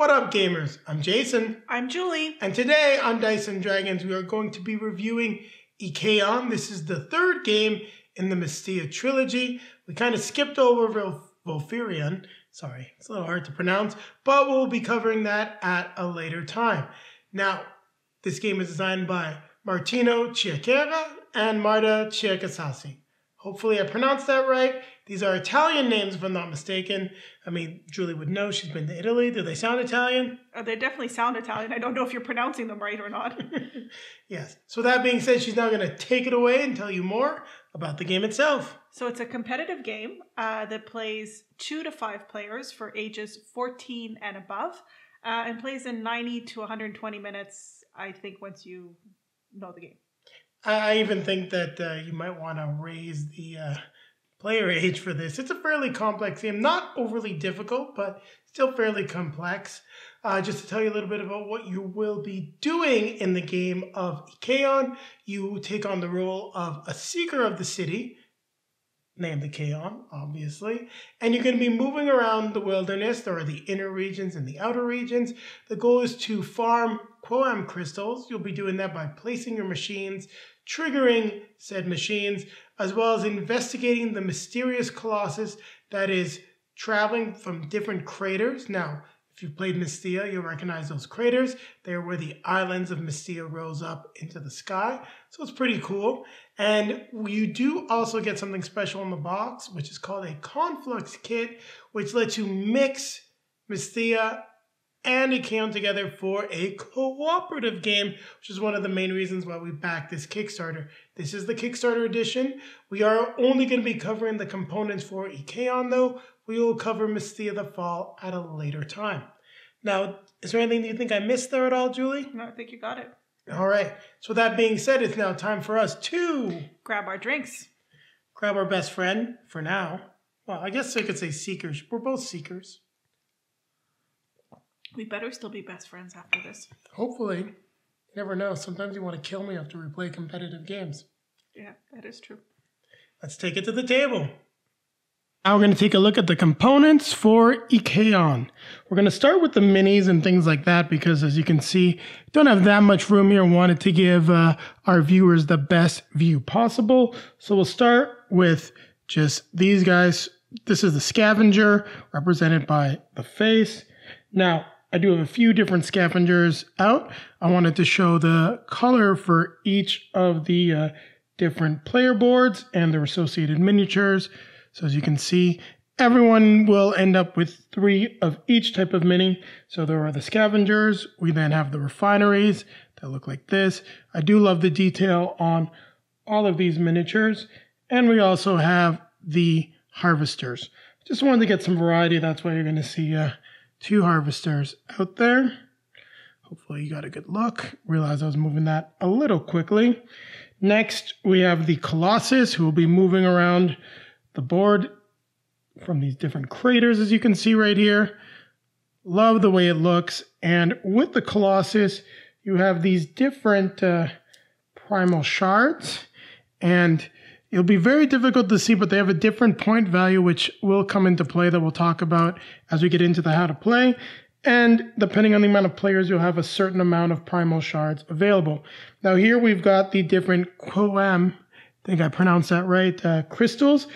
What up, gamers? I'm Jason. I'm Julie. And today on Dice and Dragons, we are going to be reviewing Icaion. This is the third game in the Mystia trilogy. We kind of skipped over Volfirion. Sorry, it's a little hard to pronounce, but we'll be covering that at a later time. Now, this game is designed by Martino, Chiacchiera, and Marta, Ciaccasassi. Hopefully I pronounced that right. These are Italian names, if I'm not mistaken. I mean, Julie would know. She's been to Italy. Do they sound Italian? They definitely sound Italian. I don't know if you're pronouncing them right or not. Yes. So that being said, she's now going to take it away and tell you more about the game itself. So it's a competitive game that plays 2 to 5 players for ages 14 and above, and plays in 90 to 120 minutes, I think, once you know the game. I even think that you might want to raise the player age for this. It's a fairly complex game, not overly difficult, but still fairly complex. Just to tell you a little bit about what you will be doing in the game of Icaion, you take on the role of a seeker of the city, named Icaion, obviously, and you're going to be moving around the wilderness. There are the inner regions and the outer regions. The goal is to farm Qoam crystals. You'll be doing that by placing your machines, triggering said machines, as well as investigating the mysterious colossus that is traveling from different craters. Now, if you've played Mystia, you'll recognize those craters. They are where the islands of Mystia rose up into the sky. So it's pretty cool. And you do also get something special in the box, which is called a conflux kit, which lets you mix Mystia and Icaion together for a cooperative game, which is one of the main reasons why we backed this Kickstarter. This is the Kickstarter edition. We are only going to be covering the components for Icaion, though. We will cover Mystia the Fall at a later time. Now, is there anything you think I missed there at all, Julie? No, I think you got it. All right. So that being said, it's now time for us to grab our drinks. Grab our best friend for now. Well, I guess I could say seekers. We're both seekers. We better still be best friends after this. Hopefully. You never know. Sometimes you want to kill me after we play competitive games. Yeah, that is true. Let's take it to the table. Now we're going to take a look at the components for Icaion. We're going to start with the minis and things like that because, as you can see, don't have that much room here and wanted to give our viewers the best view possible. So we'll start with just these guys. This is the scavenger represented by the face. Now, I do have a few different scavengers out. I wanted to show the color for each of the different player boards and their associated miniatures. So as you can see, everyone will end up with 3 of each type of mini. So there are the scavengers. We then have the refineries that look like this. I do love the detail on all of these miniatures. And we also have the harvesters. Just wanted to get some variety. That's why you're going to see 2 harvesters out there. Hopefully you got a good look. Realized I was moving that a little quickly. Next, we have the colossus who will be moving around the board from these different craters, as you can see right here. Love the way it looks. And with the colossus, you have these different primal shards. And it'll be very difficult to see, but they have a different point value, which will come into play that we'll talk about as we get into the how to play. And depending on the amount of players, you'll have a certain amount of primal shards available. Now here we've got the different Qoam, I think I pronounced that right, crystals.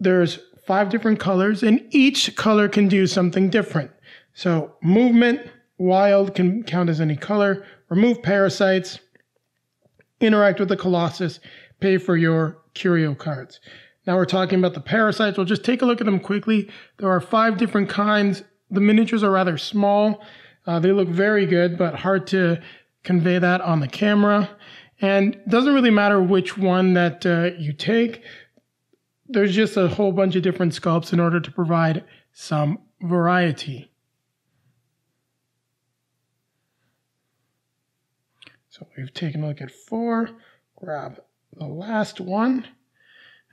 There's 5 different colors, and each color can do something different. So movement, wild can count as any color, remove parasites, interact with the colossus, pay for your curio cards. Now we're talking about the parasites. We'll just take a look at them quickly. There are 5 different kinds. The miniatures are rather small. They look very good, but hard to convey that on the camera. And it doesn't really matter which one that you take. There's just a whole bunch of different sculpts in order to provide some variety. So we've taken a look at 4. Grab the last one,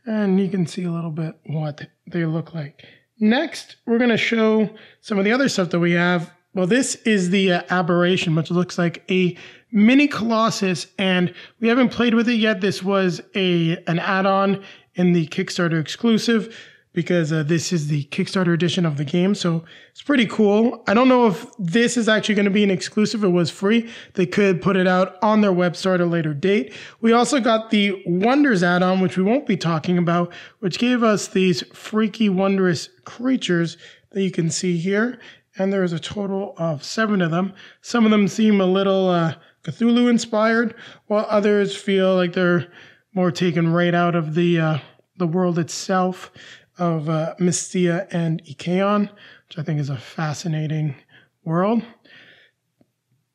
and you can see a little bit what they look like. Next, we're going to show some of the other stuff that we have. Well, this is the aberration, which looks like a mini colossus, and we haven't played with it yet. This was an add-on in the Kickstarter exclusive. because this is the Kickstarter edition of the game. So it's pretty cool. I don't know if this is actually going to be an exclusive. It was free. They could put it out on their website at a later date. We also got the Wonders add-on, which we won't be talking about, which gave us these freaky, wondrous creatures that you can see here. And there's a total of 7 of them. Some of them seem a little Cthulhu inspired, while others feel like they're more taken right out of the world itself of Mystia and Icaion, which I think is a fascinating world.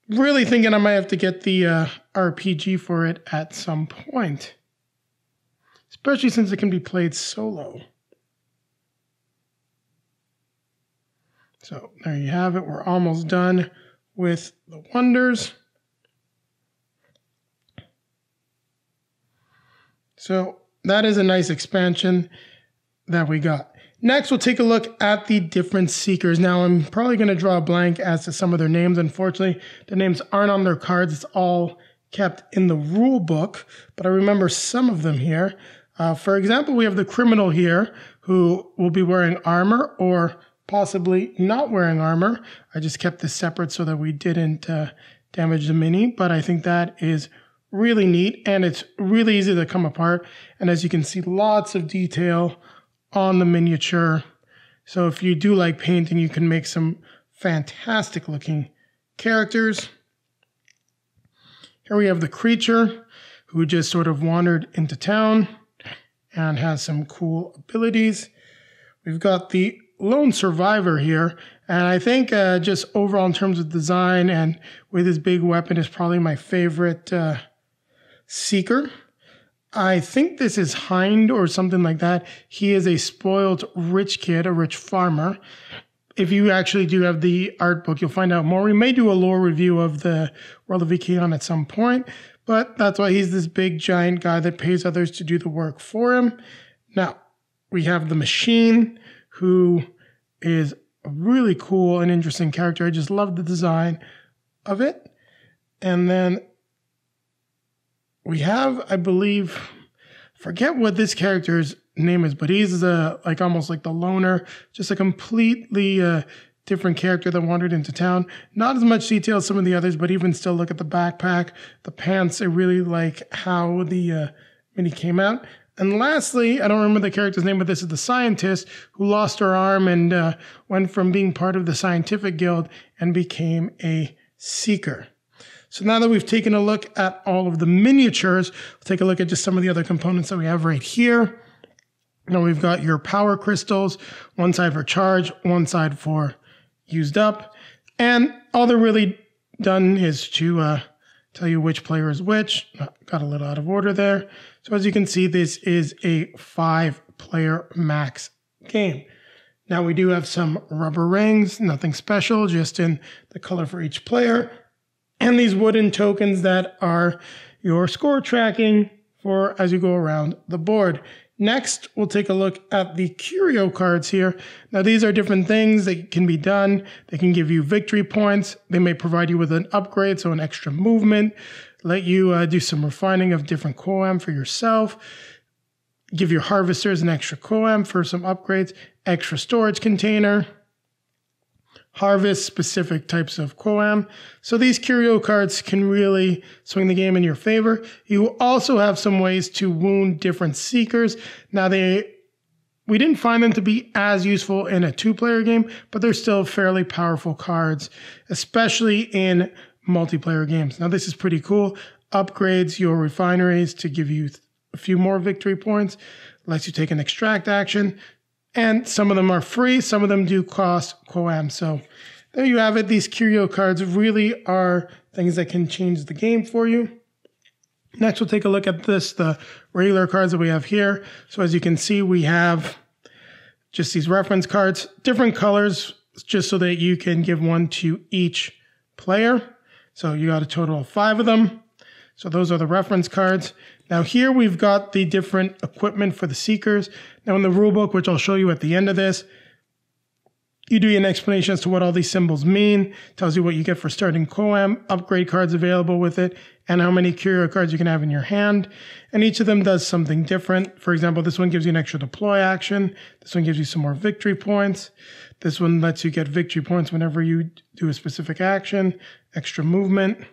Really thinking I might have to get the RPG for it at some point, especially since it can be played solo. So there you have it. We're almost done with the Wonders. So that is a nice expansion that we got. Next, we'll take a look at the different Seekers. Now, I'm probably going to draw a blank as to some of their names. Unfortunately, the names aren't on their cards. It's all kept in the rule book, but I remember some of them here. For example, we have the Criminal here, who will be wearing armor or possibly not wearing armor. I just kept this separate so that we didn't damage the mini, but I think that is really neat, and it's really easy to come apart. And as you can see, lots of detail on the miniature. So if you do like painting, you can make some fantastic looking characters. Here we have the Creature, who just sort of wandered into town and has some cool abilities. We've got the Lone Survivor here, and I think just overall in terms of design and with his big weapon is probably my favorite Seeker. I think this is Hind or something like that. He is a spoiled rich kid, a rich farmer. If you actually do have the art book, you'll find out more. We may do a lore review of the World of Icaion at some point, but that's why he's this big giant guy that pays others to do the work for him. Now, we have the Machine, who is a really cool and interesting character. I just love the design of it. And then we have, I believe, forget what this character's name is, but he's like almost like the loner, just a completely different character that wandered into town. Not as much detail as some of the others, but even still, look at the backpack, the pants. I really like how the mini came out. And lastly, I don't remember the character's name, but this is the Scientist who lost her arm and went from being part of the Scientific Guild and became a Seeker. So now that we've taken a look at all of the miniatures, we'll take a look at just some of the other components that we have right here. Now we've got your power crystals, one side for charge, one side for used up. And all they're really done is to tell you which player is which. Got a little out of order there. So as you can see, this is a 5-player max game. Now we do have some rubber rings, nothing special, just in the color for each player. And these wooden tokens that are your score tracking for as you go around the board. Next, we'll take a look at the curio cards here. Now, these are different things that can be done. They can give you victory points. They may provide you with an upgrade, so an extra movement, let you do some refining of different Qoam for yourself, give your harvesters an extra Qoam for some upgrades, extra storage container, harvest specific types of Qoam. So these curio cards can really swing the game in your favor. You also have some ways to wound different Seekers. Now we didn't find them to be as useful in a 2-player game, but they're still fairly powerful cards, especially in multiplayer games. Now this is pretty cool. Upgrades your refineries to give you a few more victory points, lets you take an extract action. And some of them are free. Some of them do cost Qoam. So there you have it. These curio cards really are things that can change the game for you. Next, we'll take a look at the regular cards that we have here. So as you can see, we have just these reference cards, different colors, just so that you can give one to each player. So you got a total of 5 of them. So those are the reference cards. Now here we've got the different equipment for the Seekers. Now in the rulebook, which I'll show you at the end of this, you do an explanation as to what all these symbols mean, tells you what you get for starting Qoam, upgrade cards available with it, and how many curio cards you can have in your hand. And each of them does something different. For example, this one gives you an extra deploy action. This one gives you some more victory points. This one lets you get victory points whenever you do a specific action, extra movement.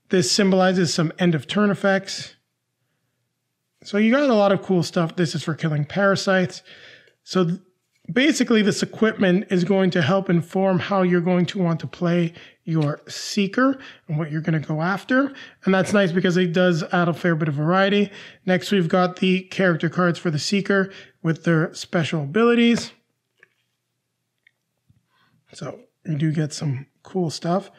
This symbolizes some end of turn effects. So you got a lot of cool stuff. This is for killing parasites. So basically, this equipment is going to help inform how you're going to want to play your Seeker and what you're going to go after. And that's nice because it does add a fair bit of variety. Next, we've got the character cards for the Seeker with their special abilities. So you do get some cool stuff.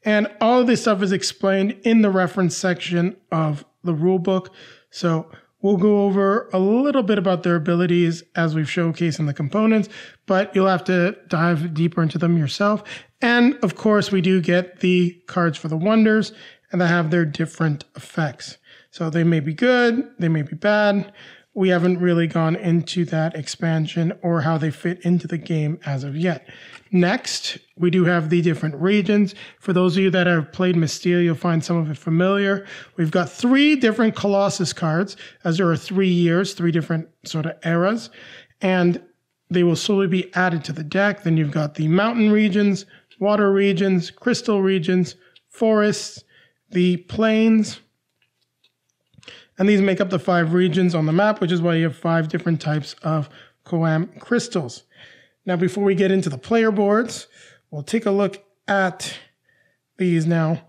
And all of this stuff is explained in the reference section of the rulebook. So we'll go over a little bit about their abilities as we've showcased in the components, but you'll have to dive deeper into them yourself. And of course, we do get the cards for the wonders, and they have their different effects. So they may be good, they may be bad. We haven't really gone into that expansion or how they fit into the game as of yet. Next, we do have the different regions. For those of you that have played Mystia, you'll find some of it familiar. We've got 3 different Colossus cards, as there are 3 years, 3 different sort of eras, and they will slowly be added to the deck. Then you've got the mountain regions, water regions, crystal regions, forests, the plains, and these make up the 5 regions on the map, which is why you have 5 different types of Qoam crystals. Now, before we get into the player boards, we'll take a look at these now.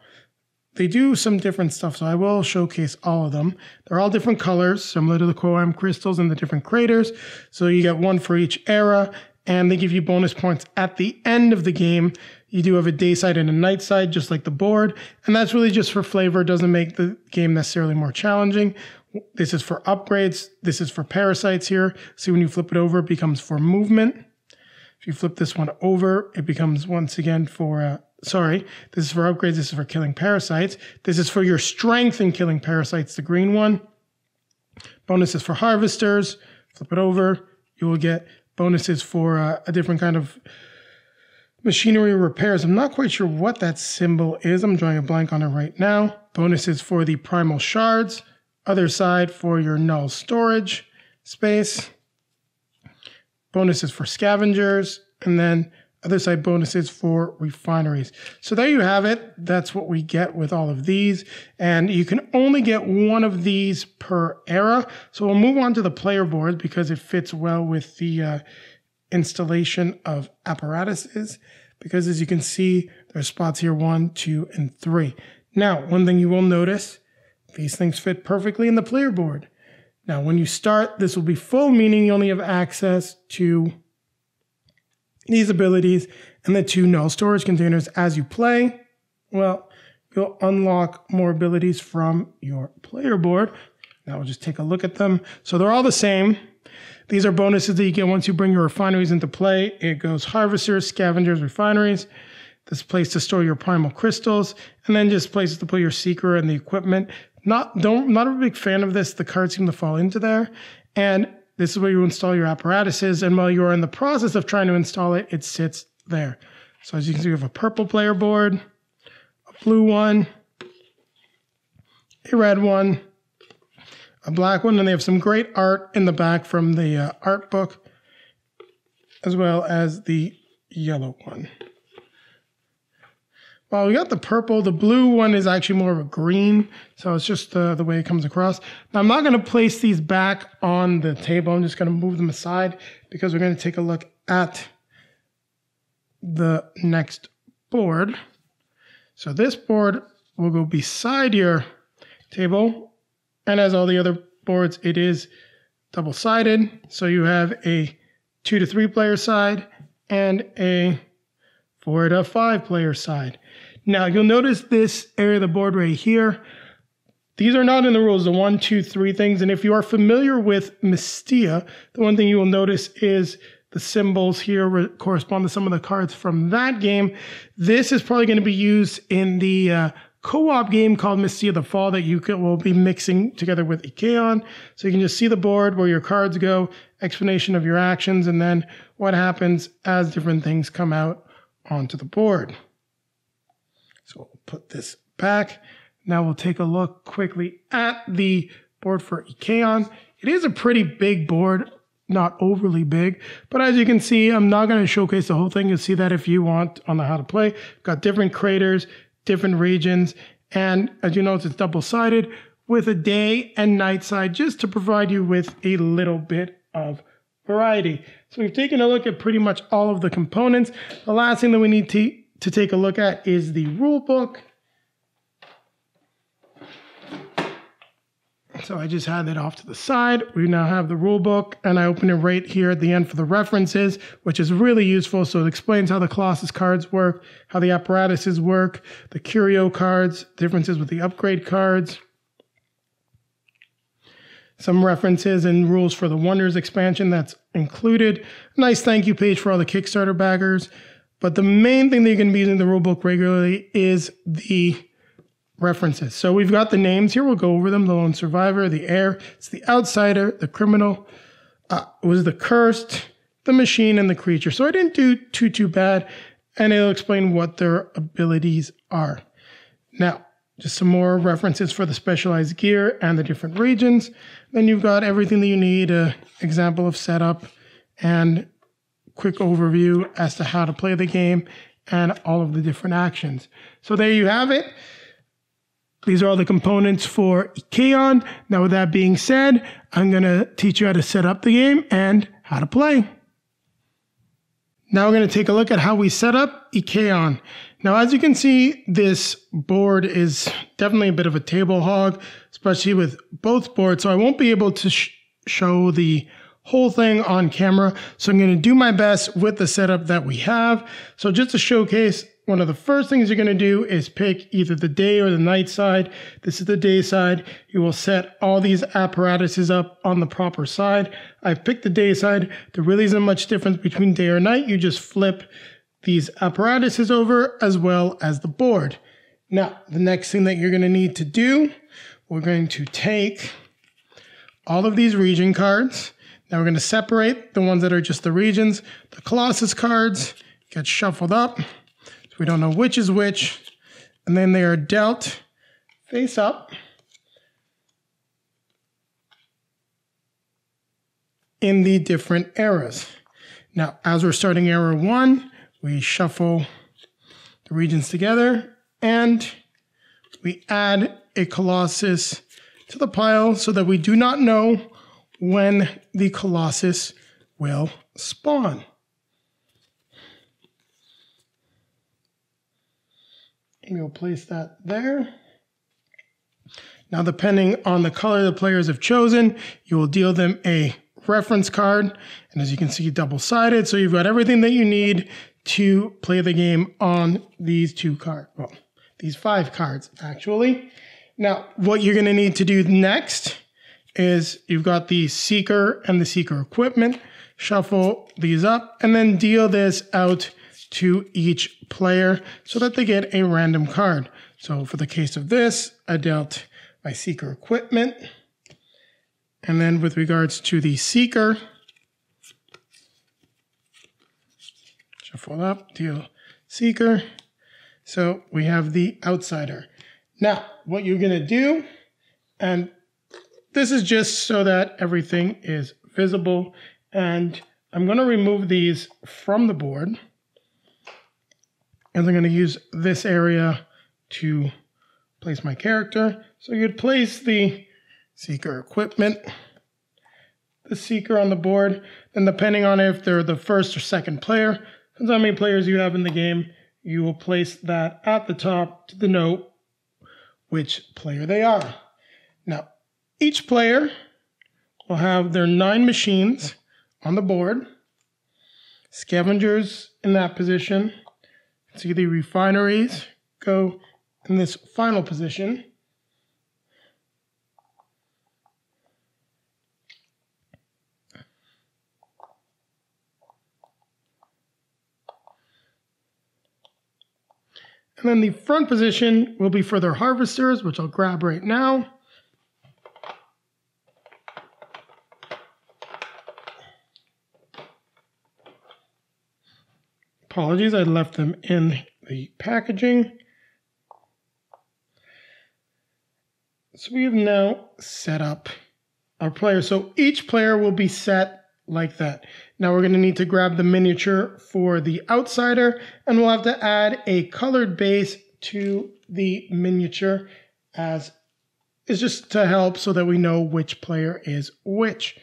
They do some different stuff, so I will showcase all of them. They're all different colors, similar to the Qoam crystals and the different craters. So you get 1 for each era, and they give you bonus points at the end of the game. You do have a day side and a night side, just like the board. And that's really just for flavor. It doesn't make the game necessarily more challenging. This is for upgrades. This is for parasites here. See, when you flip it over, it becomes for movement. If you flip this one over, it becomes once again for, this is for upgrades. This is for killing parasites. This is for your strength in killing parasites, the green one. Bonuses for harvesters. Flip it over. You will get bonuses for a different kind of machinery repairs. I'm not quite sure what that symbol is. I'm drawing a blank on it right now. Bonuses for the primal shards. Other side for your null storage space. Bonuses for scavengers. And then other side bonuses for refineries. So there you have it. That's what we get with all of these. And you can only get 1 of these per era. So we'll move on to the player board because it fits well with the installation of apparatuses. Because as you can see, there's spots here 1, 2, and 3. Now, one thing you will notice, these things fit perfectly in the player board. Now, when you start, this will be full, meaning you only have access to these abilities and the 2 null storage containers. As you play, well, you'll unlock more abilities from your player board. Now we'll just take a look at them. So they're all the same. These are bonuses that you get once you bring your refineries into play. It goes harvesters, scavengers, refineries. This place to store your primal crystals, and then just places to put your seeker and the equipment. Not a big fan of this. The cards seem to fall into there. And this is where you install your apparatuses. And while you're in the process of trying to install it, it sits there. So as you can see, we have a purple player board, a blue one, a red one, a black one, and they have some great art in the back from the art book, as well as the yellow one. Well, we got the purple. The blue one is actually more of a green, so it's just the way it comes across. Now, I'm not going to place these back on the table. I'm just going to move them aside because we're going to take a look at the next board. So this board will go beside your table, and as all the other boards, it is double-sided. So you have a 2 to 3 player side and a 4 to 5 player side. Now, you'll notice this area of the board right here. These are not in the rules, the 1, 2, 3 things. And if you are familiar with Mystia, the one thing you will notice is the symbols here correspond to some of the cards from that game. This is probably going to be used in the co-op game called Mystic of the Fall that will be mixing together with Icaion. So you can just see the board where your cards go, explanation of your actions, and then what happens as different things come out onto the board. So we'll put this back. Now we'll take a look quickly at the board for Icaion. It is a pretty big board, not overly big, but as you can see, I'm not going to showcase the whole thing. You'll see that if you want on the how to play. Got different craters, different regions, and as you notice, it's double-sided with a day and night side just to provide you with a little bit of variety. So we've taken a look at pretty much all of the components. The last thing that we need to take a look at is the rule book. So I just had that off to the side. We now have the rule book, and I open it right here at the end for the references, which is really useful. So it explains how the Colossus cards work, how the apparatuses work, the curio cards, differences with the upgrade cards, some references and rules for the Wonders expansion that's included. A nice thank you page for all the Kickstarter backers. But the main thing that you're going to be using the rule book regularly is the references. So we've got the names here. We'll go over them. The lone survivor, the heir, it's the outsider, the criminal, was the cursed, the machine, and the creature. So I didn't do too bad, and it'll explain what their abilities are. Now, just some more references for the specialized gear and the different regions. Then you've got everything that you need, an example of setup and quick overview as to how to play the game and all of the different actions. So there you have it. These are all the components for Icaion. Now, with that being said, I'm going to teach you how to set up the game and how to play. Now we're going to take a look at how we set up Icaion. Now, as you can see, this board is definitely a bit of a table hog, especially with both boards. So I won't be able to show the whole thing on camera. So I'm going to do my best with the setup that we have. So just to showcase, one of the first things you're going to do is pick either the day or the night side. This is the day side. You will set all these apparatuses up on the proper side. I've picked the day side. There really isn't much difference between day or night. You just flip these apparatuses over as well as the board. Now, the next thing that you're going to need to do, we're going to take all of these region cards. Now we're going to separate the ones that are just the regions. The Colossus cards get shuffled up. We don't know which is which, and then they are dealt face up in the different eras. Now, as we're starting era 1, we shuffle the regions together, and we add a Colossus to the pile so that we do not know when the Colossus will spawn. We'll place that there. Now, depending on the color the players have chosen, you will deal them a reference card. And as you can see, double-sided. So you've got everything that you need to play the game on these 2 cards. Well, these 5 cards, actually. Now, what you're going to need to do next is you've got the Seeker and the Seeker equipment. Shuffle these up and then deal this out to each player so that they get a random card. So for the case of this, I dealt my Seeker equipment. And then with regards to the Seeker, shuffle up, deal Seeker. So we have the outsider. Now, what you're going to do, and this is just so that everything is visible, and I'm going to remove these from the board. And I'm going to use this area to place my character. So you'd place the Seeker equipment, the Seeker on the board, and depending on if they're the first or second player, depends on how many players you have in the game, you will place that at the top to denote which player they are. Now, each player will have their 9 machines on the board, scavengers in that position. See the refineries go in this final position. And then the front position will be for their harvesters, which I'll grab right now. Apologies, I left them in the packaging. So we have now set up our players. So each player will be set like that. Now we're going to need to grab the miniature for the outsider, and we'll have to add a colored base to the miniature as is just to help so that we know which player is which.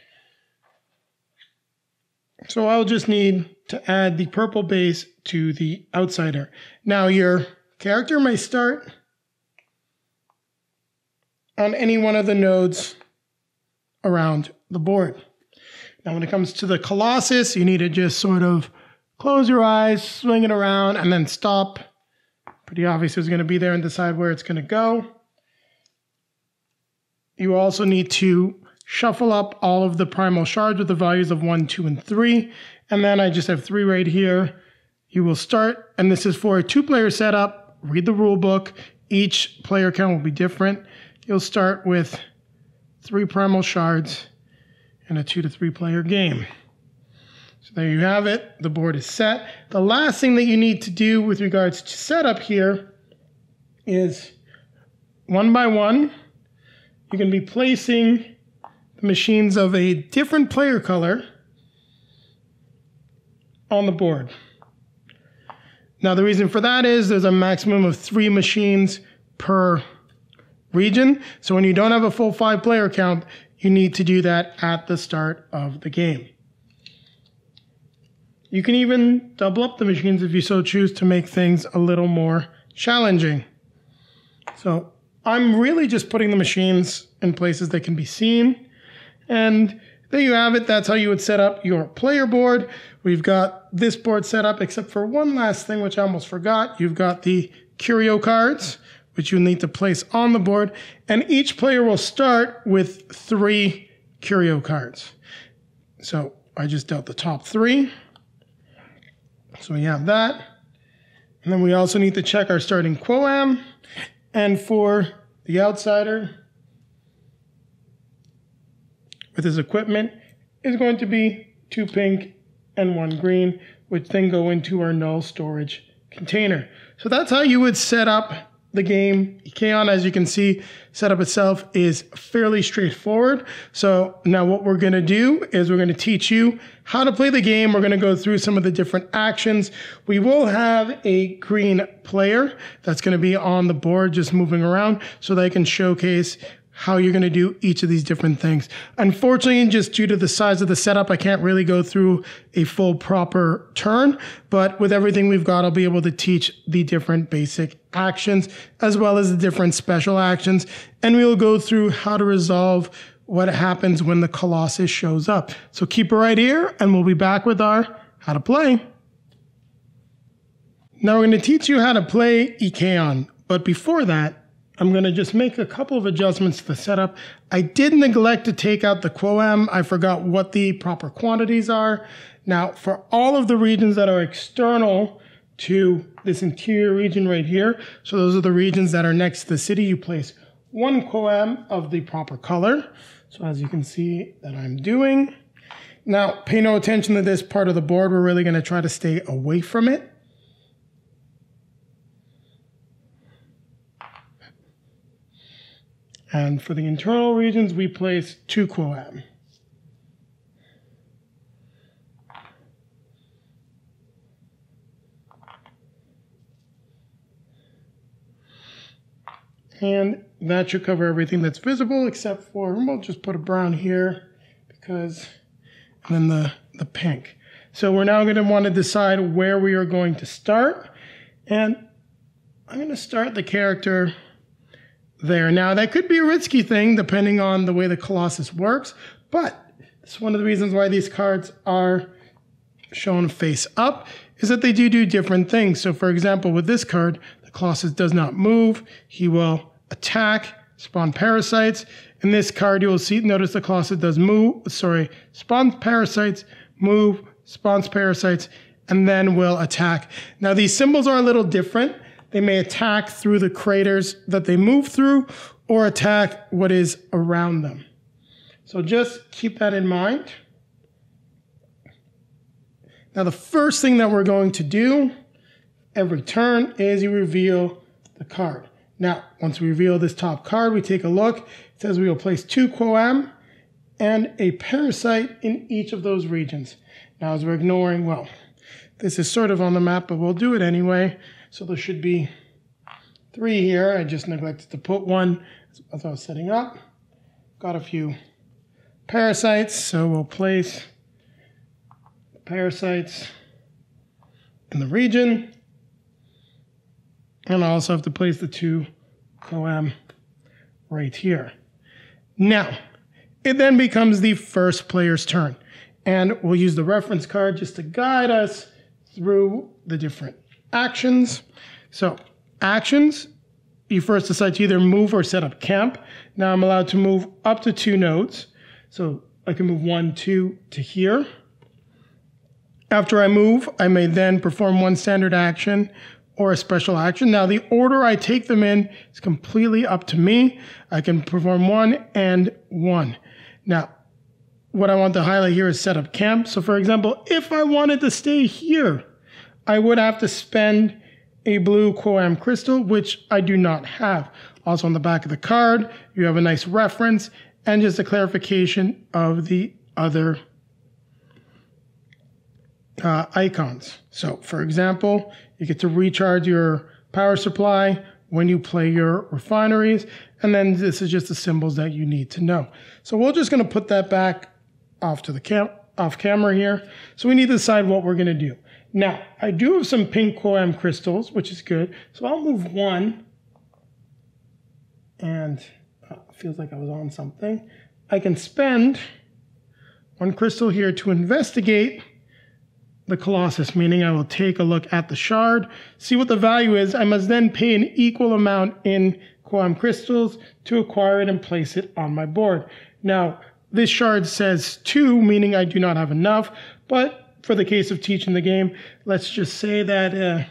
So I'll just need to add the purple base to the outsider. Now your character may start on any one of the nodes around the board. Now when it comes to the colossus, you need to just sort of close your eyes, swing it around, and then stop. Pretty obvious who's going to be there and decide where it's going to go. You also need to shuffle up all of the primal shards with the values of 1, 2, and 3. And then I just have 3 right here. You will start, and this is for a 2-player setup. Read the rule book. Each player count will be different. You'll start with 3 primal shards in a 2 to 3 player game. So there you have it. The board is set. The last thing that you need to do with regards to setup here is one by one, you're going to be placing the machines of a different player color on the board. Now the reason for that is there's a maximum of 3 machines per region. So when you don't have a full 5 player count, you need to do that at the start of the game. You can even double up the machines if you so choose to make things a little more challenging. So I'm really just putting the machines in places that can be seen. And there you have it. That's how you would set up your player board. We've got this board set up, except for one last thing, which I almost forgot. You've got the curio cards, which you need to place on the board. And each player will start with 3 curio cards. So I just dealt the top 3. So we have that. And then we also need to check our starting Qoam. And for the outsider, with his equipment, is going to be 2 pink and 1 green, which then go into our null storage container. So that's how you would set up the game. Icaion, as you can see, setup itself is fairly straightforward. So now what we're going to do is we're going to teach you how to play the game. We're going to go through some of the different actions. We will have a green player that's going to be on the board just moving around so they can showcase how you're going to do each of these different things. Unfortunately, just due to the size of the setup, I can't really go through a full proper turn, but with everything we've got, I'll be able to teach the different basic actions as well as the different special actions, and we will go through how to resolve what happens when the colossus shows up. So keep it right here, and we'll be back with our how to play. Now we're going to teach you how to play Icaion, but before that, I'm going to just make a couple of adjustments to the setup. I did neglect to take out the Qoam. I forgot what the proper quantities are. Now, for all of the regions that are external to this interior region right here, so those are the regions that are next to the city, you place 1 Qoam of the proper color. So as you can see that I'm doing. Now, pay no attention to this part of the board. We're really going to try to stay away from it. And for the internal regions, we place 2 Qoam. And that should cover everything that's visible, except for, we'll just put a brown here, because, and then the pink. So we're now going to want to decide where we are going to start. And I'm going to start the character there. Now, that could be a risky thing depending on the way the colossus works, but it's one of the reasons why these cards are shown face up is that they do different things. So for example, with this card, the colossus does not move. He will attack, spawn parasites. In this card, you will see, notice the colossus does move, spawns parasites, move, spawns parasites, and then will attack. Now, these symbols are a little different. They may attack through the craters that they move through or attack what is around them. So just keep that in mind. Now the first thing that we're going to do every turn is you reveal the card. Now, once we reveal this top card, we take a look. It says we will place 2 Qoam and a parasite in each of those regions. Now, as we're ignoring, well, this is sort of on the map, but we'll do it anyway. So there should be 3 here. I just neglected to put one as I was setting up. Got a few parasites, so we'll place parasites in the region. And I also have to place the 2 Qoam right here. Now, it then becomes the first player's turn. And we'll use the reference card just to guide us through the different actions. So, actions, you first decide to either move or set up camp. Now I'm allowed to move up to 2 nodes. So I can move 1, 2 to here. After I move, I may then perform 1 standard action or a special action. Now the order I take them in is completely up to me. I can perform 1 and 1. Now, what I want to highlight here is set up camp. So for example, if I wanted to stay here, I would have to spend a blue Qoam crystal, which I do not have. Also on the back of the card, you have a nice reference and just a clarification of the other icons. So for example, you get to recharge your power supply when you play your refineries, and then this is just the symbols that you need to know. So we're just going to put that back off to the off camera here. So we need to decide what we're going to do. Now, I do have some pink Qoam crystals, which is good. So I'll move 1, and feels like I was on something. I can spend 1 crystal here to investigate the colossus, meaning I will take a look at the shard, see what the value is. I must then pay an equal amount in Qoam crystals to acquire it and place it on my board. Now, this shard says 2, meaning I do not have enough, but for the case of teaching the game, let's just say that,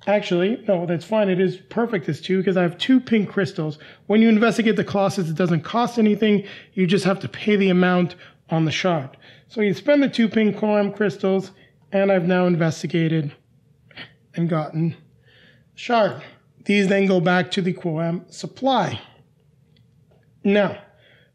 actually, no, that's fine. It is perfect as 2 because I have 2 pink crystals. When you investigate the colossus, it doesn't cost anything. You just have to pay the amount on the shard. So you spend the 2 pink Qoam crystals, and I've now investigated and gotten shard. These then go back to the Qoam supply. Now,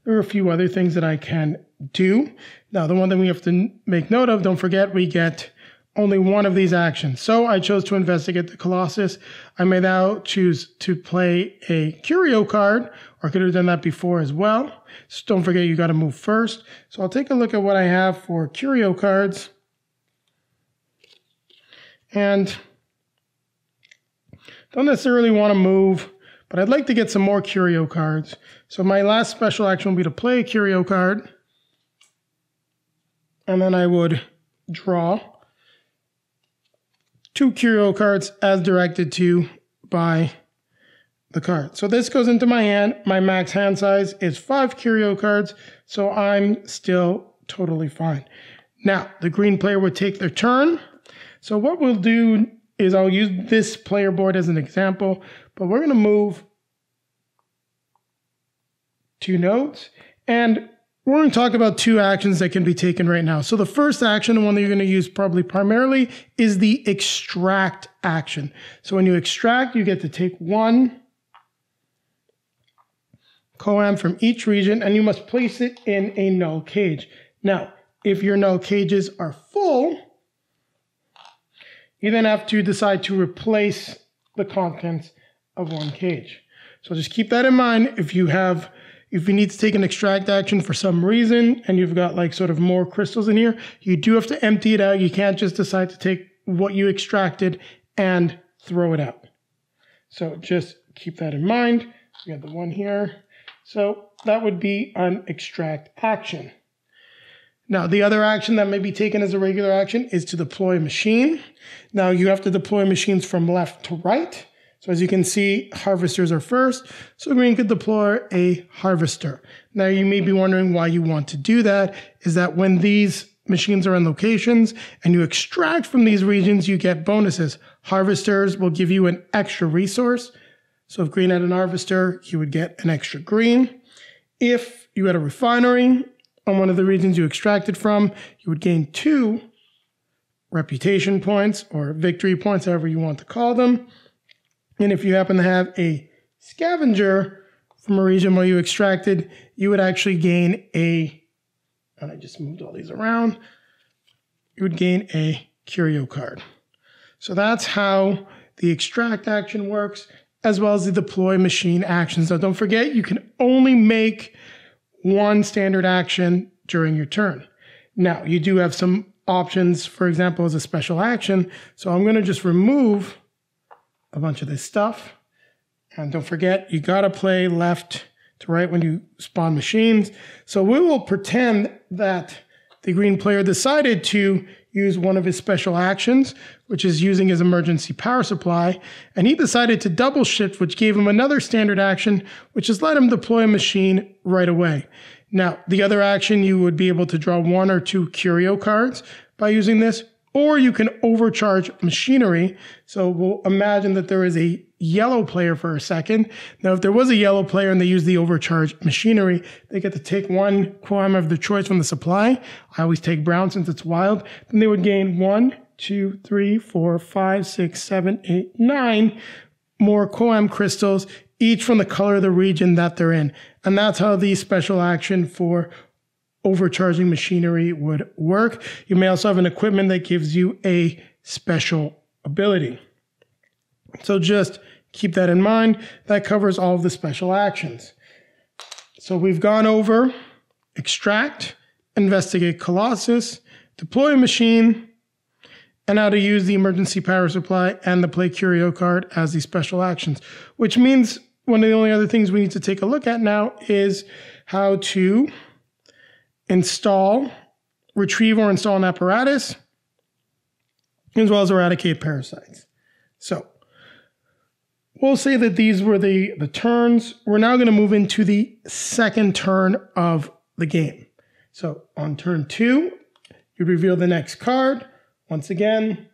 there are a few other things that I can do. Now, the one that we have to make note of, don't forget, we get only 1 of these actions. So I chose to investigate the colossus. I may now choose to play a curio card, or I could have done that before as well. So don't forget, you got to move first. So I'll take a look at what I have for curio cards. And don't necessarily want to move, but I'd like to get some more curio cards. So my last special action will be to play a curio card. And then I would draw 2 curio cards as directed to by the card. So this goes into my hand. My max hand size is 5 curio cards, so I'm still totally fine. Now, the green player would take their turn. So what we'll do is I'll use this player board as an example, but we're going to move 2 nodes, and we're going to talk about 2 actions that can be taken right now. So the first action, the one that you're going to use probably primarily, is the extract action. So when you extract, you get to take 1 Qoam from each region, and you must place it in a null cage. Now, if your null cages are full, you then have to decide to replace the contents of 1 cage. So just keep that in mind. If you need to take an extract action for some reason, and you've got like sort of more crystals in here, you do have to empty it out. You can't just decide to take what you extracted and throw it out. So just keep that in mind. We got the 1 here. So that would be an extract action. Now, the other action that may be taken as a regular action is to deploy a machine. Now, you have to deploy machines from left to right. So as you can see, harvesters are first. So green could deploy a harvester. Now, you may be wondering why you want to do that. Is that when these machines are in locations and you extract from these regions, you get bonuses. Harvesters will give you an extra resource. So if green had an harvester, you would get an extra green. If you had a refinery on one of the regions you extracted from, you would gain 2 reputation points or victory points, however you want to call them. And if you happen to have a scavenger from a region where you extracted, you would actually gain and I just moved all these around, you would gain a curio card. So that's how the extract action works, as well as the deploy machine actions. Now don't forget, you can only make 1 standard action during your turn. Now you do have some options, for example, as a special action. So I'm going to just remove a bunch of this stuff. And don't forget, you got to play left to right when you spawn machines. So we will pretend that the green player decided to use one of his special actions, which is using his emergency power supply, and he decided to double shift, which gave him another standard action, which has let him deploy a machine right away. Now, the other action, you would be able to draw 1 or 2 curio cards by using this, or you can overcharge machinery. So we'll imagine that there is a yellow player for a second. Now, if there was a yellow player and they use the overcharged machinery, they get to take 1 Qoam of their choice from the supply. I always take brown since it's wild. Then they would gain 1, 2, 3, 4, 5, 6, 7, 8, 9 more Qoam crystals, each from the color of the region that they're in. And that's how the special action for overcharging machinery would work. You may also have an equipment that gives you a special ability. So just keep that in mind. That covers all of the special actions. So we've gone over extract, investigate colossus, deploy a machine, and how to use the emergency power supply and the play curio card as the special actions, which means one of the only other things we need to take a look at now is how to install, retrieve or install an apparatus, as well as eradicate parasites. So we'll say that these were the turns. We're now going to move into the second turn of the game. So on turn 2, you reveal the next card. Once again,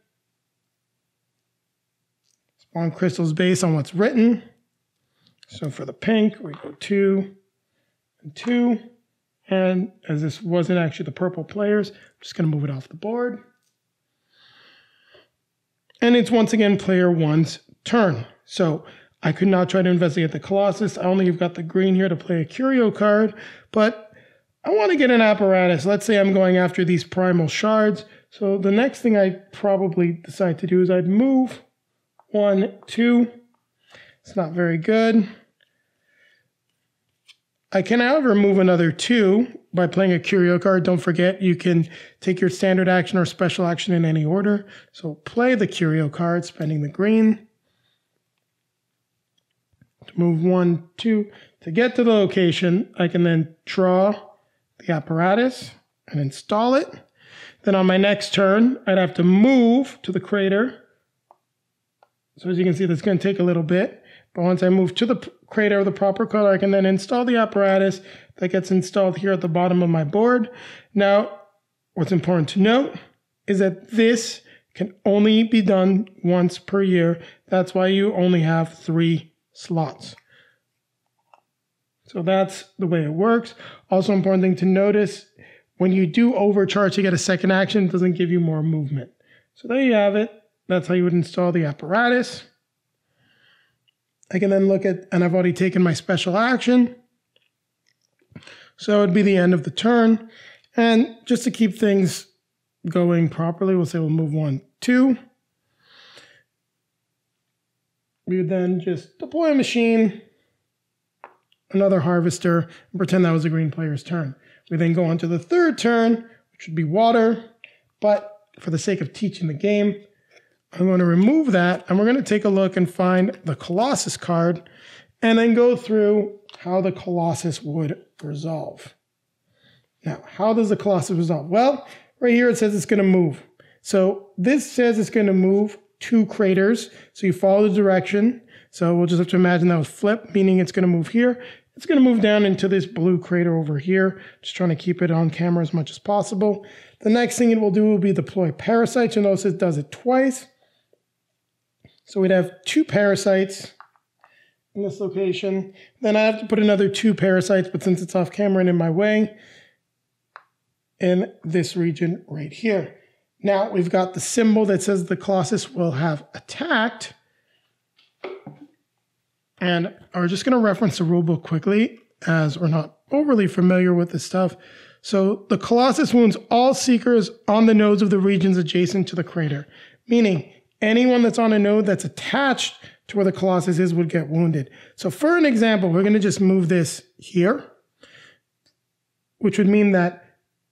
spawn crystals based on what's written. So for the pink, we go 2 and 2. And as this wasn't actually the purple players, I'm just going to move it off the board. And it's once again player 1's turn. So I could not try to investigate the colossus. I only have got the green here to play a curio card, but I want to get an apparatus. Let's say I'm going after these primal shards. So the next thing I'd probably decide to do is I'd move 1, 2. It's not very good. I can, however, move another 2 by playing a curio card. Don't forget, you can take your standard action or special action in any order. So play the curio card, spending the green. To move 1, 2. To get to the location, I can then draw the apparatus and install it. Then on my next turn, I'd have to move to the crater. So as you can see, that's going to take a little bit. But once I move to the crater of the proper color, I can then install the apparatus that gets installed here at the bottom of my board. Now, what's important to note is that this can only be done once per year. That's why you only have 3 slots. So that's the way it works. Also important thing to notice, when you do overcharge to get a second action, it doesn't give you more movement. So there you have it. That's how you would install the apparatus. I can then look at, and I've already taken my special action. So it would be the end of the turn. And just to keep things going properly, we'll say we'll move 1, 2. We would then just deploy a machine, another harvester, and pretend that was the green player's turn. We then go on to the third turn, which would be water. But for the sake of teaching the game, I'm going to remove that, and we're going to take a look and find the Colossus card, and then go through how the Colossus would resolve. Now, how does the Colossus resolve? Well, right here it says it's going to move. So this says it's going to move 2 craters. So you follow the direction. So we'll just have to imagine that was flip, meaning it's going to move here. It's going to move down into this blue crater over here. Just trying to keep it on camera as much as possible. The next thing it will do will be deploy parasites. You'll notice it does it twice. So we'd have 2 parasites in this location. Then I have to put another 2 parasites, but since it's off camera and in my way, in this region right here. Now we've got the symbol that says the colossus will have attacked. And we're just going to reference the rulebook quickly, as we're not overly familiar with this stuff. So the colossus wounds all seekers on the nodes of the regions adjacent to the crater, meaning anyone that's on a node that's attached to where the colossus is would get wounded. So for an example, we're going to just move this here, which would mean that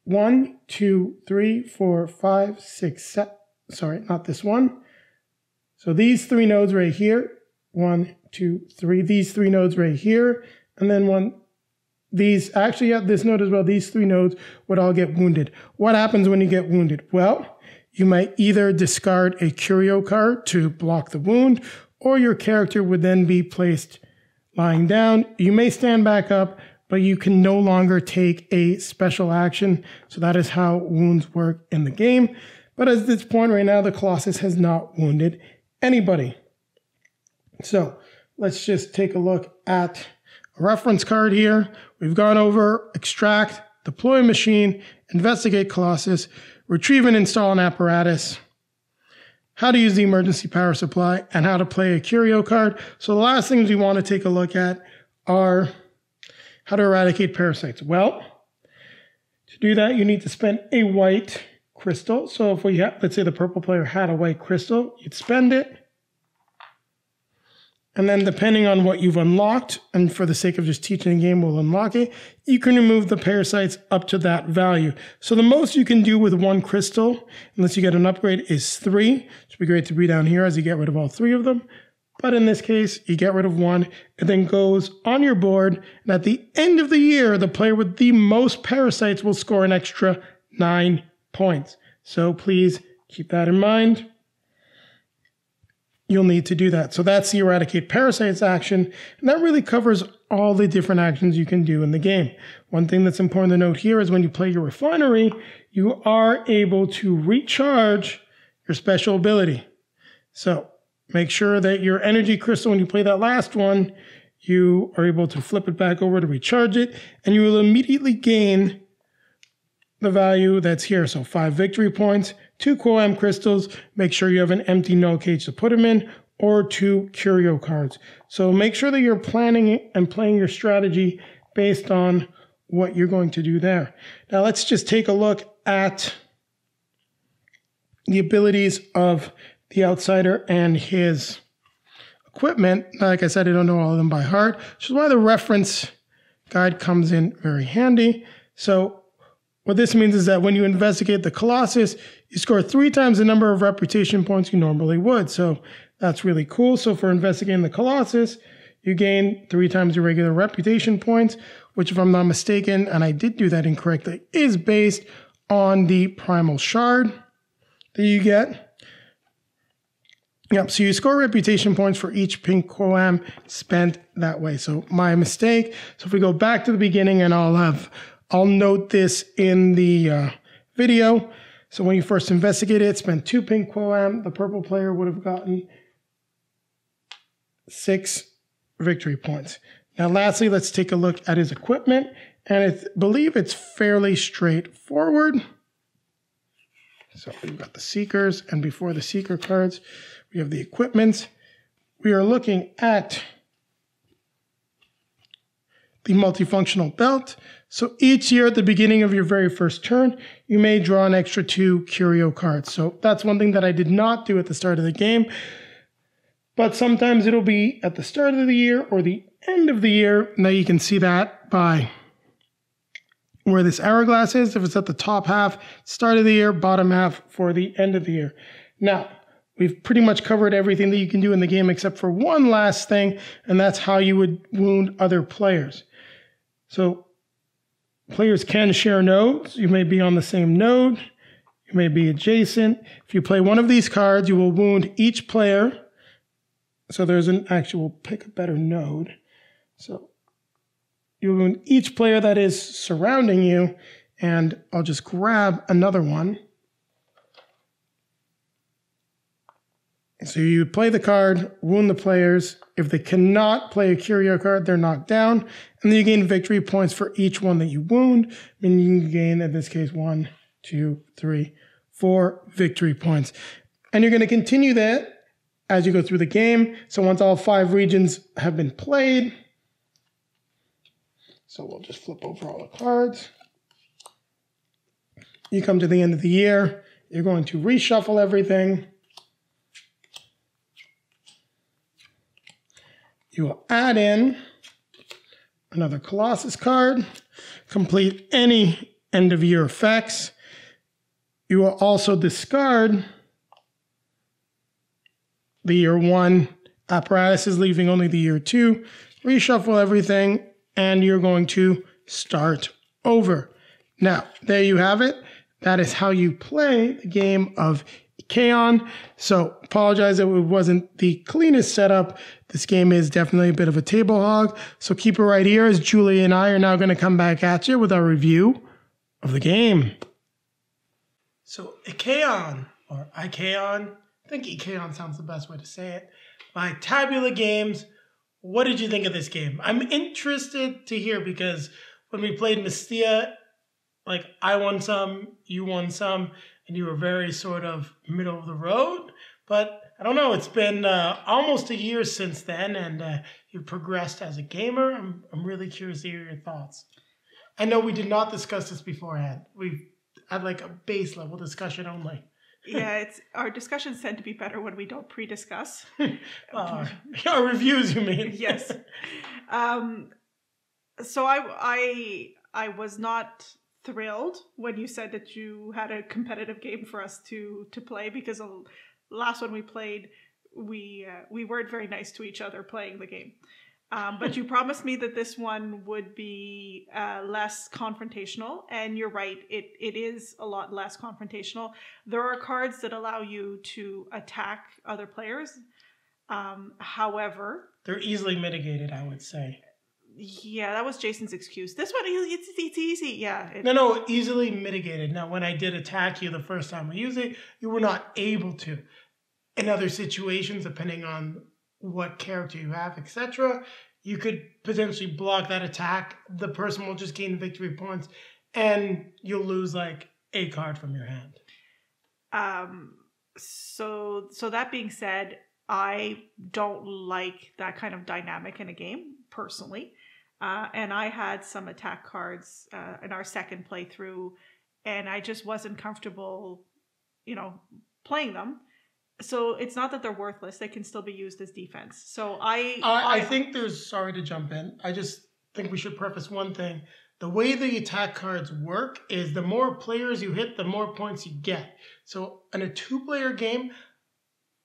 1, 2, 3, 4, 5, 6, 7, sorry, not this one. So these 3 nodes right here, 1, 2, 3, these 3 nodes right here, and then this node as well, these 3 nodes would all get wounded. What happens when you get wounded? Well, you might either discard a curio card to block the wound, or your character would then be placed lying down. You may stand back up, but you can no longer take a special action. So that is how wounds work in the game. But at this point right now, the colossus has not wounded anybody. So let's just take a look at a reference card here. We've gone over extract, deploy machine, investigate colossus, retrieve and install an apparatus, how to use the emergency power supply, and how to play a curio card. So the last things we want to take a look at are how to eradicate parasites. Well, to do that, you need to spend a white crystal. So if we have, let's say the purple player had a white crystal, you'd spend it. And then depending on what you've unlocked, and for the sake of just teaching the game, we'll unlock it, you can remove the parasites up to that value. So the most you can do with 1 crystal, unless you get an upgrade, is 3. Which would be great to be down here as you get rid of all 3 of them. But in this case, you get rid of 1. It then goes on your board. And at the end of the year, the player with the most parasites will score an extra 9 points. So please keep that in mind. You'll need to do that. So that's the eradicate parasites action. And that really covers all the different actions you can do in the game. One thing that's important to note here is when you play your refinery, you are able to recharge your special ability. So make sure that your energy crystal, when you play that last one, you are able to flip it back over to recharge it, and you will immediately gain the value that's here. So 5 victory points, 2 Qoam crystals, make sure you have an empty null cage to put them in, or 2 curio cards. So make sure that you're planning and playing your strategy based on what you're going to do there. Now let's just take a look at the abilities of the outsider and his equipment. Like I said, I don't know all of them by heart, which is why the reference guide comes in very handy. So what this means is that when you investigate the colossus, you score 3 times the number of reputation points you normally would. So that's really cool. So for investigating the colossus, you gain 3 times your regular reputation points, which if I'm not mistaken, and I did do that incorrectly, is based on the primal shard that you get. Yep, so you score reputation points for each pink Qoam spent that way. So my mistake. So if we go back to the beginning, and I'll note this in the video. So when you first investigate it, spend 2 pink Qoam. The purple player would have gotten 6 victory points. Now lastly, let's take a look at his equipment. And I believe it's fairly straightforward. So we've got the seekers, and before the seeker cards, we have the equipment. We are looking at the multifunctional belt. So each year at the beginning of your very first turn, you may draw an extra 2 curio cards. So that's one thing that I did not do at the start of the game. But sometimes it'll be at the start of the year or the end of the year. Now you can see that by where this hourglass is. If it's at the top half, start of the year, bottom half for the end of the year. Now, we've pretty much covered everything that you can do in the game except for one last thing, and that's how you would wound other players. So players can share nodes. You may be on the same node. You may be adjacent. If you play one of these cards, you will wound each player. So there's an actual pick a better node. So you wound each player that is surrounding you, and I'll just grab another one. So you play the card, wound the players. If they cannot play a curio card, they're knocked down. And then you gain victory points for each one that you wound. And you can gain, in this case, 1, 2, 3, 4 victory points. And you're going to continue that as you go through the game. So once all 5 regions have been played, so we'll just flip over all the cards. You come to the end of the year. You're going to reshuffle everything. You will add in another Colossus card, complete any end of year effects. You will also discard the year 1 apparatuses, leaving only the year 2. Reshuffle everything, and you're going to start over. Now, there you have it. That is how you play the game of Icaion. So apologize that it wasn't the cleanest setup. This game is definitely a bit of a table hog. So keep it right here as Julie and I are now going to come back at you with our review of the game. So Icaion, or Icaion, I think Icaion sounds the best way to say it, by Tabula Games. What did you think of this game? I'm interested to hear because when we played Mystia, like I won some, you won some, and you were very sort of middle of the road. But I don't know, it's been almost a year since then, and you've progressed as a gamer. I'm really curious to hear your thoughts. I know we did not discuss this beforehand. We had like a base level discussion only. Yeah, our discussions tend to be better when we don't pre-discuss. Our reviews, you mean? Yes. So I was not thrilled when you said that you had a competitive game for us to play, because the last one we played, we weren't very nice to each other playing the game. But you promised me that this one would be less confrontational, and you're right, it is a lot less confrontational. There are cards that allow you to attack other players. However, they're easily mitigated, I would say. Yeah, that was Jason's excuse. This one, it's easy. Yeah. No, easily mitigated. Now, when I did attack you the first time we used it, you were not able to. In other situations, depending on what character you have, etc., you could potentially block that attack. The person will just gain victory points, and you'll lose like a card from your hand. So that being said, I don't like that kind of dynamic in a game, personally. And I had some attack cards in our second playthrough, and I just wasn't comfortable, playing them. So it's not that they're worthless; they can still be used as defense. So I think sorry to jump in. I just think we should preface one thing. The way the attack cards work is the more players you hit, the more points you get. So in a 2-player game,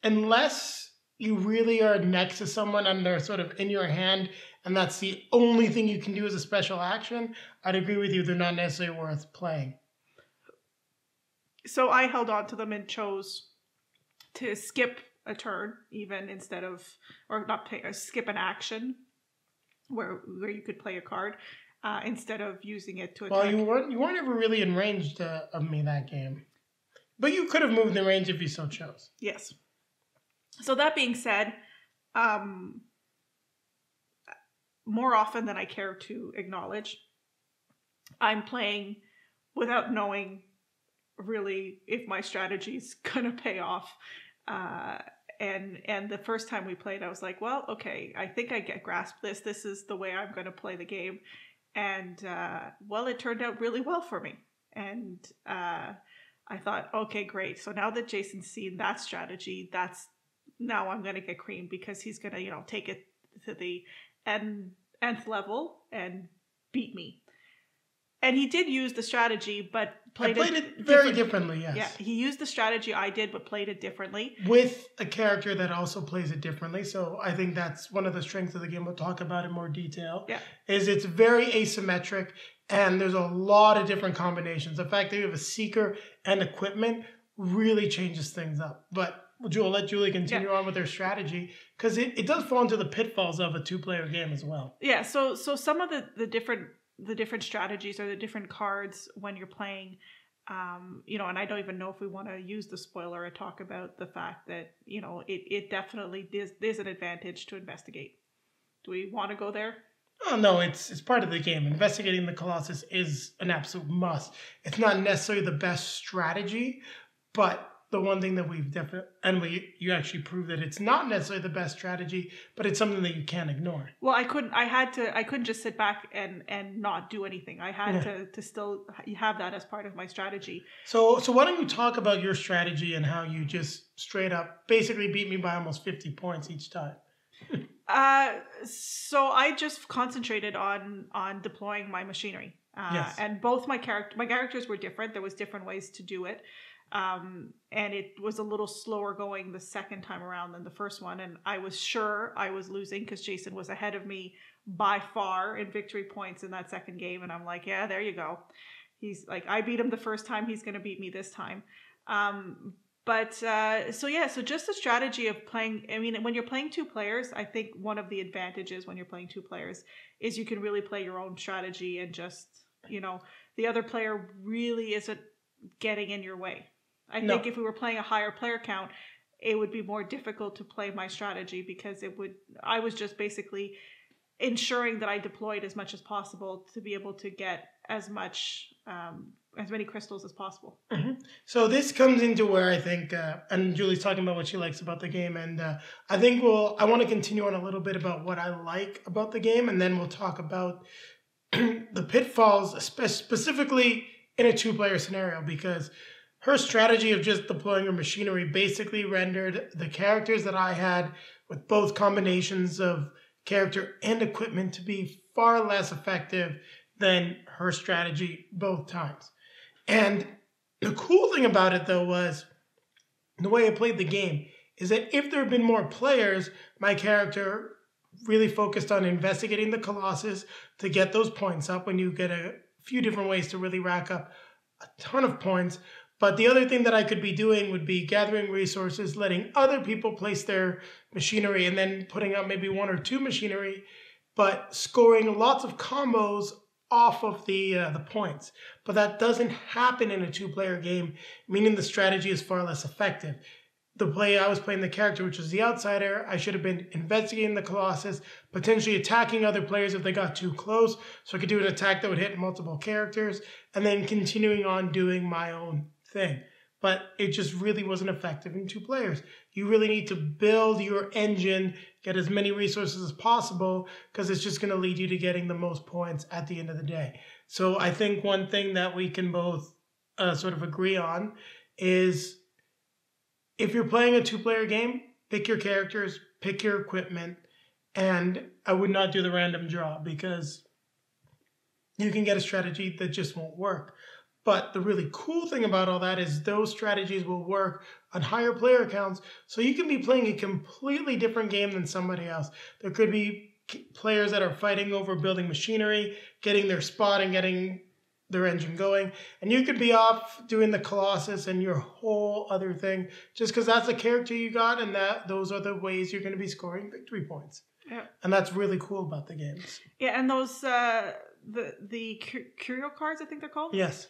unless you really are next to someone and they're sort of in your hand, and that's the only thing you can do as a special action, I'd agree with you, they're not necessarily worth playing. So I held on to them and chose to skip a turn, even instead of, or not pay, skip an action where you could play a card instead of using it to attack. Well, you weren't ever really in range of me that game, but you could have moved in range if you so chose. Yes. So that being said, more often than I care to acknowledge, I'm playing without knowing really if my strategy's gonna pay off. And the first time we played, I was like, well, okay, I think I grasped this. This is the way I'm going to play the game. And, well, it turned out really well for me. And I thought, okay, great. So now that Jason's seen that strategy, now I'm going to get creamed, because he's going to, take it to the nth level and beat me. And he did use the strategy, but played it very differently, yes. Yeah, he used the strategy I did, but played it differently. With a character that also plays it differently. So I think that's one of the strengths of the game. We'll talk about in more detail. Yeah. Is it's very asymmetric, and there's a lot of different combinations. The fact that you have a seeker and equipment really changes things up. But I'll let Julie continue on with her strategy, because it does fall into the pitfalls of a 2-player game as well. Yeah, so some of the different strategies or the different cards when you're playing, And I don't even know if we want to use the spoiler or talk about the fact that, it definitely is an advantage to investigate. Do we want to go there? Oh, no, it's part of the game. Investigating the Colossus is an absolute must. It's not necessarily the best strategy, but the one thing that we've definitely, and you actually proved that it's not necessarily the best strategy, but it's something that you can't ignore. Well, I couldn't just sit back and not do anything. I had to still have that as part of my strategy. So why don't you talk about your strategy and how you just straight up basically beat me by almost 50 points each time? So I just concentrated on deploying my machinery. Yes. And both my characters were different. There was different ways to do it. And it was a little slower going the second time around than the first one. And I was sure I was losing because Jason was ahead of me by far in victory points in that second game. And I'm like, yeah, there you go. He's like, I beat him the first time. He's going to beat me this time. So just the strategy of playing, when you're playing two players, I think one of the advantages when you're playing two players is you can really play your own strategy and just, the other player really isn't getting in your way. I think if we were playing a higher player count, it would be more difficult to play my strategy because I was just basically ensuring that I deployed as much as possible to be able to get as many crystals as possible. Mm-hmm. So this comes into where I think, and Julie's talking about what she likes about the game, and I think I want to continue on a little bit about what I like about the game, and then we'll talk about the pitfalls, specifically in a two-player scenario, because her strategy of just deploying her machinery basically rendered the characters that I had with both combinations of character and equipment to be far less effective than her strategy both times. And the cool thing about it, though, was the way I played the game is that if there had been more players, my character really focused on investigating the Colossus to get those points up when you get a few different ways to really rack up a ton of points. But the other thing that I could be doing would be gathering resources, letting other people place their machinery, and then putting out maybe one or two machinery, but scoring lots of combos off of the points. But that doesn't happen in a two-player game, meaning the strategy is far less effective. I was playing the character, which was the outsider. I should have been investigating the Colossus, potentially attacking other players if they got too close, so I could do an attack that would hit multiple characters, and then continuing on doing my own thing. But it just really wasn't effective in two players. You really need to build your engine, get as many resources as possible, because it's just going to lead you to getting the most points at the end of the day. So I think one thing that we can both sort of agree on is if you're playing a two-player game, pick your characters, pick your equipment, and I would not do the random draw because you can get a strategy that just won't work. But the really cool thing about all that is those strategies will work on higher player counts, so you can be playing a completely different game than somebody else. There could be players that are fighting over building machinery, getting their spot and getting their engine going, and you could be off doing the Colossus and your whole other thing just because that's the character you got, and those are the ways you're going to be scoring victory points. Yeah, and that's really cool about the games. Yeah, and those the curio cards, I think they're called. Yes.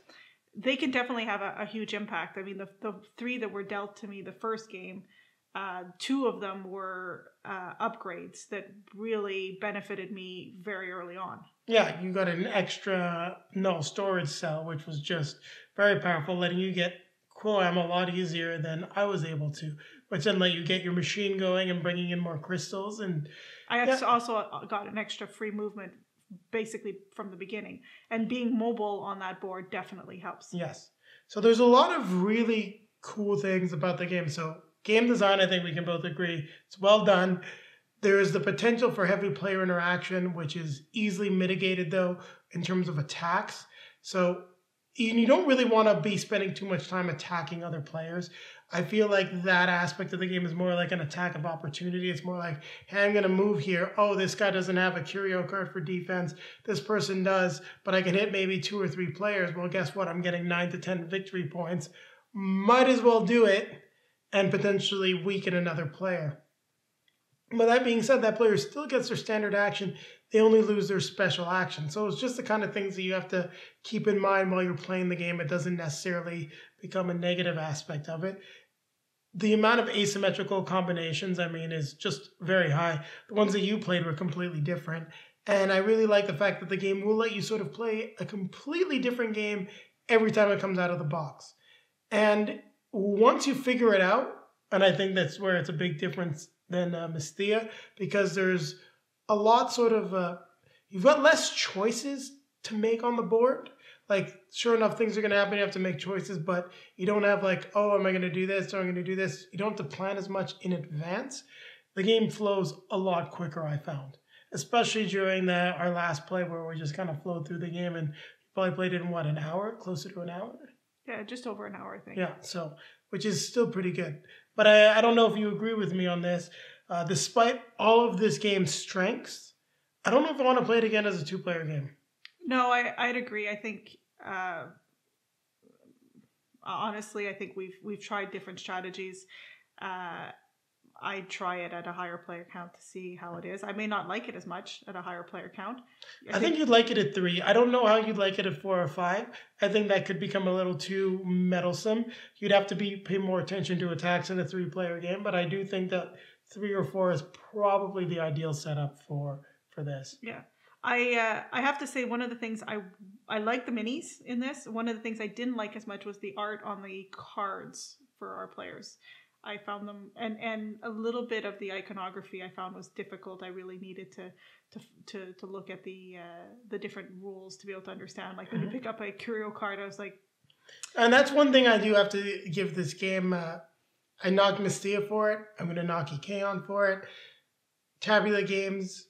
They can definitely have a huge impact. I mean, the three that were dealt to me the first game, two of them were upgrades that really benefited me very early on. Yeah, you got an extra null storage cell, which was just very powerful, letting you get Qoam a lot easier than I was able to, which then let you get your machine going and bringing in more crystals. And I also got an extra free movement basically from the beginning, and being mobile on that board definitely helps. Yes. So there's a lot of really cool things about the game. So game design, I think we can both agree, it's well done. There is the potential for heavy player interaction, which is easily mitigated though in terms of attacks. So you don't really want to be spending too much time attacking other players. I feel like that aspect of the game is more like an attack of opportunity. It's more like, hey, I'm going to move here. Oh, this guy doesn't have a curio card for defense. This person does, but I can hit maybe 2 or 3 players. Well, guess what? I'm getting 9 to 10 victory points. Might as well do it and potentially weaken another player. But that being said, that player still gets their standard action. they only lose their special action. So it's just the kind of things that you have to keep in mind while you're playing the game. It doesn't necessarily become a negative aspect of it. The amount of asymmetrical combinations, I mean, is just very high. The ones that you played were completely different. And I really like the fact that the game will let you sort of play a completely different game every time it comes out of the box. And once you figure it out, and I think that's where it's a big difference than Mystia, because there's a lot sort of, you've got less choices to make on the board. Like, sure enough, things are going to happen. You have to make choices, but you don't have like, oh, am I going to do this? Or am I going to do this? You don't have to plan as much in advance. The game flows a lot quicker, I found. Especially during our last play where we just kind of flowed through the game and probably played it in, what, an hour? Closer to an hour? Yeah, just over an hour, I think. Yeah, so, which is still pretty good. But I don't know if you agree with me on this. Despite all of this game's strengths, I don't know if I want to play it again as a two-player game. No, I'd agree. I think honestly, I think we've tried different strategies. I'd try it at a higher player count to see how it is. I may not like it as much at a higher player count. I think you'd like it at 3. I don't know how you'd like it at 4 or 5. I think that could become a little too meddlesome. You'd have to pay more attention to attacks in a 3-player game, but I do think that 3 or 4 is probably the ideal setup for this. Yeah. I have to say, one of the things I like the minis in this. One of the things I didn't like as much was the art on the cards for our players. I found them, and a little bit of the iconography I found was difficult. I really needed to look at the different rules to be able to understand. Like when you pick up a curio card, I was like, and that's one thing I do have to give this game. I knocked Mystia for it. I'm going to knock Icaion for it. Tabula Games,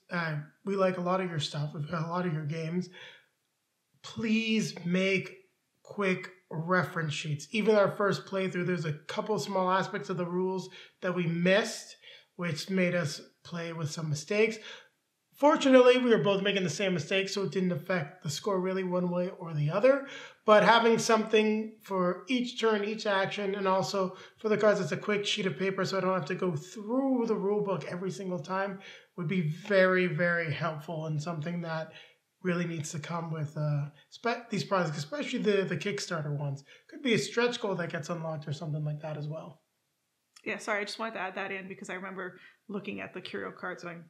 we like a lot of your stuff. We've got a lot of your games. Please make quick reference sheets. Even our first playthrough, there's a couple small aspects of the rules that we missed, which made us play with some mistakes. Fortunately, we were both making the same mistake, so it didn't affect the score really one way or the other. But having something for each turn, each action, and also for the cards, it's a quick sheet of paper so I don't have to go through the rule book every single time would be very, very helpful, and something that really needs to come with these products, especially the Kickstarter ones. Could be a stretch goal that gets unlocked or something like that as well. Yeah, sorry, I just wanted to add that in because I remember looking at the curio cards going,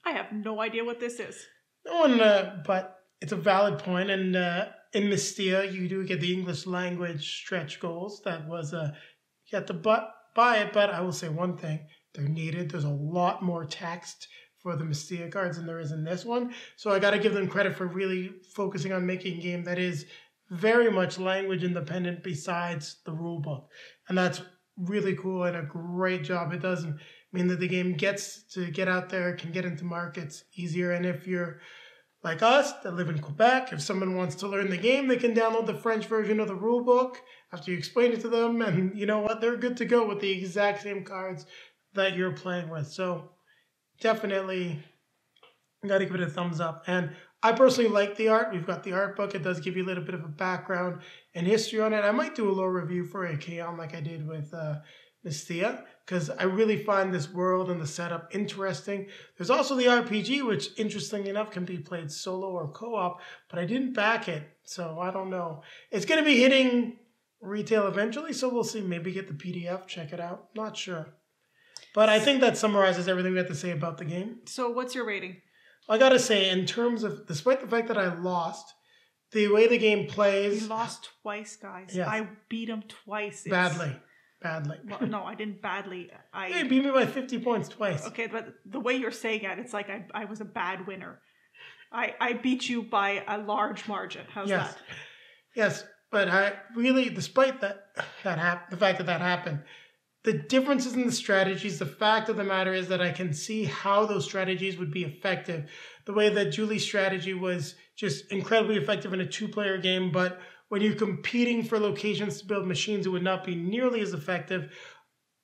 I have no idea what this is. But it's a valid point, and in Mystia, you do get the English language stretch goals. That was you have to buy it, but I will say one thing: they're needed. There's a lot more text for the Mystia cards than there is in this one, so I got to give them credit for really focusing on making a game that is very much language independent besides the rule book, and that's really cool and a great job. It doesn't mean that the game gets to get out there, can get into markets easier. And if you're like us that live in Quebec, if someone wants to learn the game, they can download the French version of the rule book after you explain it to them. And you know what? They're good to go with the exact same cards that you're playing with. So definitely got to give it a thumbs up. And I personally like the art. We've got the art book. It does give you a little bit of a background and history on it. I might do a little review for Icaion like I did with Mystia, because I really find this world and the setup interesting. There's also the RPG, which interestingly enough can be played solo or co-op, but I didn't back it, so I don't know. It's going to be hitting retail eventually, so we'll see. Maybe get the PDF, check it out. Not sure. But I think that summarizes everything we have to say about the game. So what's your rating? I got to say, in terms of, despite the fact that I lost, the way the game plays... You lost twice, guys. Yes. I beat him twice. Badly. Well, no, I didn't badly. You beat me by 50 points twice. Okay, but the way you're saying it, it's like I was a bad winner. I beat you by a large margin. How's that? Yes, but I really, despite the fact that happened, the differences in the strategies, the fact of the matter is that I can see how those strategies would be effective. The way that Julie's strategy was just incredibly effective in a 2-player game, but when you're competing for locations to build machines, it would not be nearly as effective.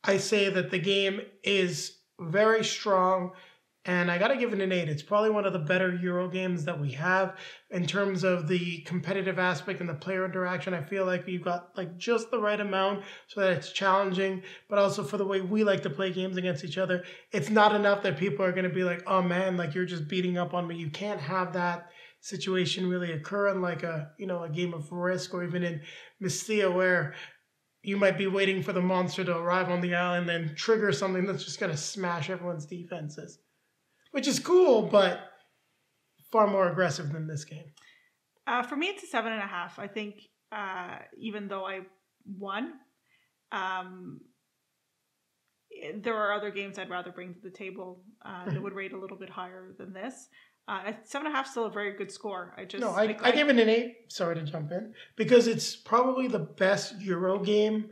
I say that the game is very strong And I got to give it an 8. It's probably one of the better Euro games that we have in terms of the competitive aspect and the player interaction. I feel like we've got like just the right amount so that it's challenging, but also for the way we like to play games against each other. It's not enough that people are going to be like, oh man, like you're just beating up on me. You can't have that situation really occur in like a game of Risk or even in Mystia where you might be waiting for the monster to arrive on the island and then trigger something that's just going to smash everyone's defenses. Which is cool, but far more aggressive than this game. For me, it's a 7.5. I think even though I won, there are other games I'd rather bring to the table that would rate a little bit higher than this. 7.5 is still a very good score. I gave it an 8. Sorry to jump in. Because it's probably the best Euro game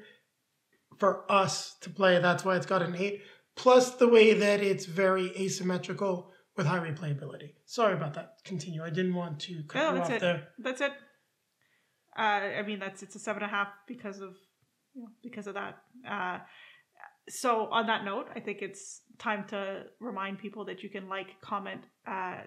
for us to play. That's why it's got an 8. Plus the way that it's very asymmetrical with high replayability. Sorry about that. Continue. I didn't want to cut you off there. That's it. I mean, it's a 7.5 because of that. So on that note, I think it's time to remind people that you can like, comment,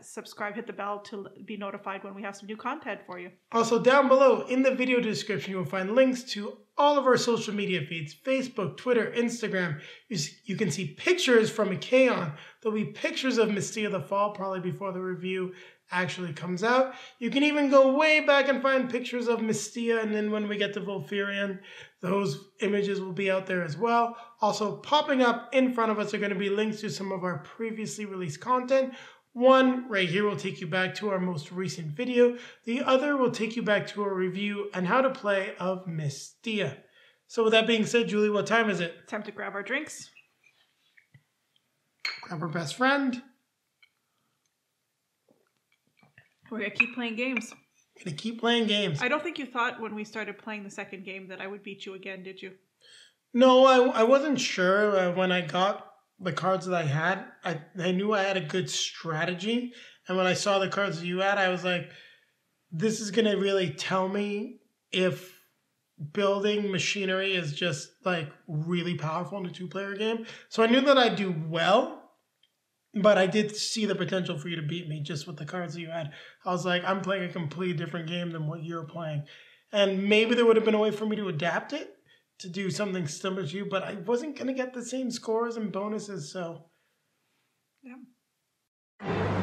subscribe, hit the bell to be notified when we have some new content for you. Also, down below in the video description, you'll find links to all of our social media feeds, Facebook, Twitter, Instagram. You can see pictures from Icaion. There'll be pictures of Mystia the Fall probably before the review actually comes out. You can even go way back and find pictures of Mystia, and then when we get to Volfirion, those images will be out there as well. Also, popping up in front of us are going to be links to some of our previously released content. One right here will take you back to our most recent video. The other will take you back to our review and how to play of Mystia. So with that being said, Julie, what time is it? Time to grab our drinks. Grab our best friend. We're going to keep playing games. Gonna keep playing games. I don't think you thought when we started playing the second game that I would beat you again, did you? No, I wasn't sure. When I got the cards that I had, I knew I had a good strategy. And when I saw the cards that you had, I was like, this is going to really tell me if building machinery is just like really powerful in a 2-player game. So I knew that I'd do well. But I did see the potential for you to beat me just with the cards that you had. I was like, I'm playing a completely different game than what you're playing. And maybe there would have been a way for me to adapt it, to do something similar to you, but I wasn't going to get the same scores and bonuses, so. Yeah.